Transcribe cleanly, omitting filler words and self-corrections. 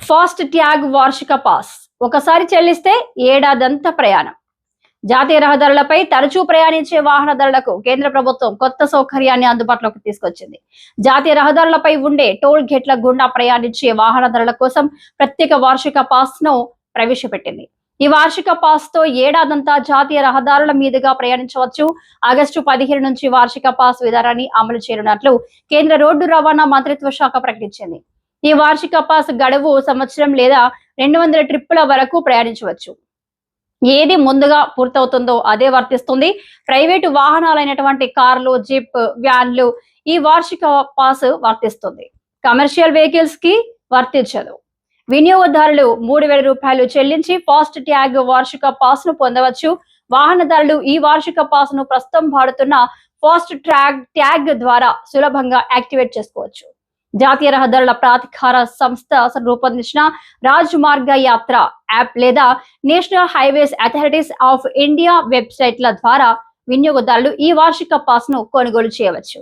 Fast tag వార్షిక pass ఒకసారి చెల్లిస్తే ఏడాదంతా ప్రయాణం. జాతీయ రహదారులపై తరచూ ప్రయాణించే వాహనదారులకు కేంద్ర ప్రభుత్వం కొత్త సౌకర్యాన్ని అందుబాటులోకి తీసుకొచ్చింది. జాతీయ రహదారులపై ఉండే టోల్ గేట్ల గుండా ప్రయాణించే వాహనదారుల కోసం ప్రత్యేక వార్షిక పాస్ ను ప్రవేశపెట్టింది. ఈ వార్షిక పాస్ తో ఏడాదంతా జాతీయ రహదారుల మీదుగా ప్రయాణించవచ్చు. ఆగస్టు 15 నుంచి వార్షిక పాస్ విధానాన్ని అమలు చేయనున్నట్లు కేంద్ర రోడ్డు రవాణా మంత్రిత్వ శాఖ ప్రకటించింది. ఈ వార్షిక పాస్ గడువు సంవత్సరం లేదా 200 ట్రిప్పుల వరకు ప్రయాణించవచ్చు. ఏది ముందుగా పూర్తవుతుందో అదే వర్తిస్తుంది. ప్రైవేటు వాహనాలైనటువంటి కార్లు, జీప్, వ్యాన్లు ఈ వార్షిక పాస్ వర్తిస్తుంది. కమర్షియల్ వెహికల్స్ కి వర్తించదు. వినియోగదారులు 3000 రూపాయలు చెల్లించి ఫాస్ట్ ట్యాగ్ వార్షిక పాస్ ను పొందవచ్చు. వాహనదారులు ఈ వార్షిక పాస్ ను ప్రస్తుతం వాడుతున్న ఫాస్ట్ ట్యాగ్ ద్వారా సులభంగా యాక్టివేట్ చేసుకోవచ్చు. జాతీయ రహదారుల ప్రాధికార సంస్థ రూపొందించిన రాజ్ మార్గ యాత్ర యాప్ లేదా National Highways Authorities of India వెబ్సైట్ల ద్వారా వినియోగదారులు ఈ వార్షిక పాస్ ను కొనుగోలు చేయవచ్చు.